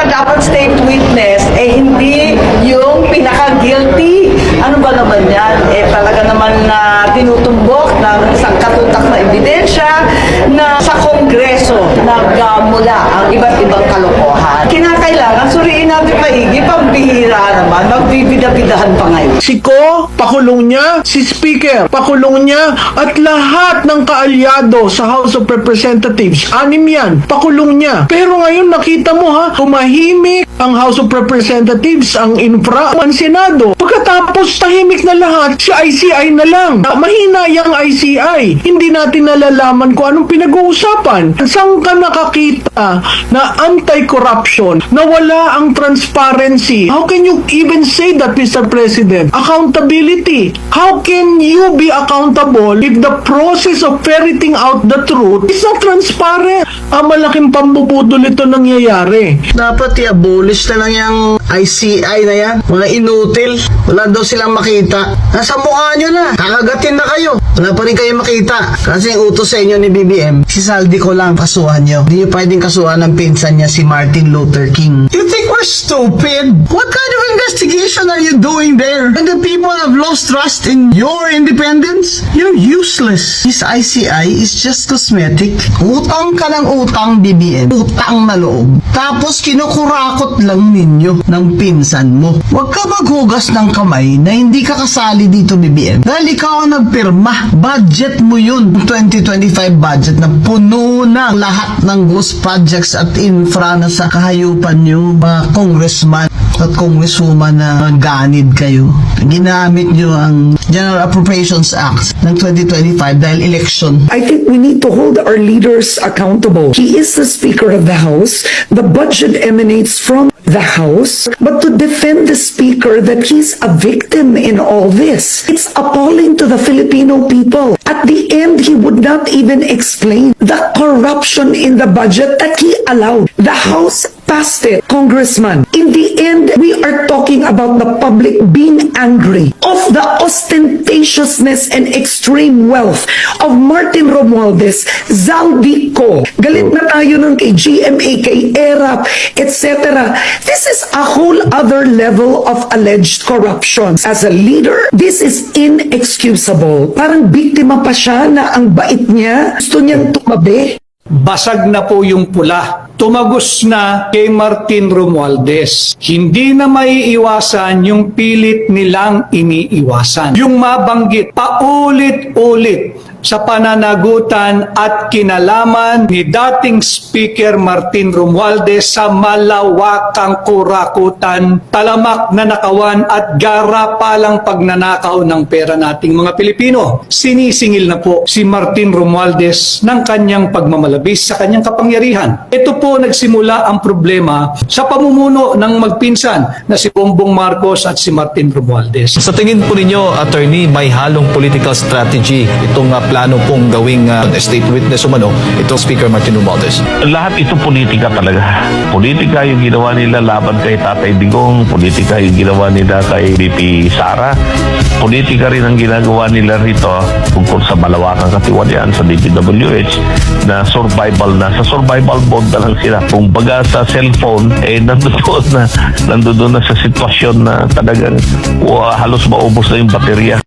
dapat state witness, hindi yung pinaka-guilty. Ano ba naman yan? Talaga naman na tinutumbok ng isang katutak na ebidensya na sa Kongreso nagmula ang iba't ibang kalokohan. Kinakailangan suriin natin maigi, pambihira naman, magbibida-bidahan pa ngayon. Si Ko, pakulong niya, si Speaker, pakulong niya, at lahat ng kaalyado sa House of Representatives, 6 yan, pakulong niya. Pero ngayon nakita mo ha, tumahimik ang House of Representatives, ang infra, ang Senado. Pagkatapos tahimik na lahat, si ICI na lang. Mahina yung ICI. Hindi natin nalalaman kung anong pinag-uusapan. Saan ka nakakita na anti-corruption, na wala ang transparency? How can you even say that, Mr. President? Accountability. How can you be accountable if the process of ferreting out the truth is not transparent? Malaking pambubudol ito nangyayari. Dapat i-abolish na lang yung ICI na yan. Mga inutil. Wala daw silang makita. Nasa mukha nyo na. Kakagatin na kayo. Wala pa rin kayo makita. Kasi yung utos sa inyo ni BBM, si Saldi ko lang kasuhan nyo. Hindi nyo pwedeng kasuhan ng pinsan niya si Martin Luther King. You think we're stupid? What kind of investigation are you doing there? And the people have lost trust in your independence? You're useless. This ICI is just cosmetic. Utang ka ng utang, BBM. Utang na loob. Tapos kinukurakot lang ninyo ng pinsan mo. Huwag ka maghugas ng kamay na hindi ka kasali dito, BBM. Dahil ikaw ang nagpirma. Budget mo yun. 2025 budget na puno na lahat ng ghost projects at infra na sa kahayupan nyo, mga congressman at congresswoman na ganid kayo. Ginamit nyo ang General Appropriations Act ng 2025 dahil election. I think we need to hold our leaders accountable. He is the Speaker of the House. The budget emanates from the House, but to defend the Speaker that he's a victim in all this, it's appalling to the Filipino people. At the end, he would not even explain the corruption in the budget that he allowed. The House passed it, Congressman. In the end, we are talking about the public being angry of the ostentatiousness and extreme wealth of Martin Romualdez, Zaldi Co. Galit na tayo ng kay GMA, kay ERAP, etc. This is a whole other level of alleged corruption. As a leader, this is inexcusable. Parang biktima pa siya na ang bait niya, gusto niyang tumabi. Basag na po yung pula. Tumagos na kay Martin Romualdez. Hindi na maiiwasan yung pilit nilang iniiwasan. Yung mabanggit paulit-ulit sa pananagutan at kinalaman ni dating Speaker Martin Romualdez sa malawakang kurakutan, talamak na nakawan at garapalang pagnanakaw ng pera nating mga Pilipino. Sinisingil na po si Martin Romualdez ng kanyang pagmamalabis sa kanyang kapangyarihan. Ito po nagsimula ang problema sa pamumuno ng magpinsan na si Bongbong Marcos at si Martin Romualdez. Sa tingin po ninyo, attorney, may halong political strategy itong plano pong gawing state witness umano itong Speaker Martin Romualdez? Lahat ito politika talaga. Politika yung ginawa nila laban kay Tatay Digong, politika yung ginawa nila kay BP Sara, politika rin ang ginagawa nila rito tungkol sa malawakang katiwalian sa DPWH na survival na. Sa survival mode na lang sila. Kung baga sa cellphone, nandoon na sa sitwasyon na talagang halos maubos na yung baterya.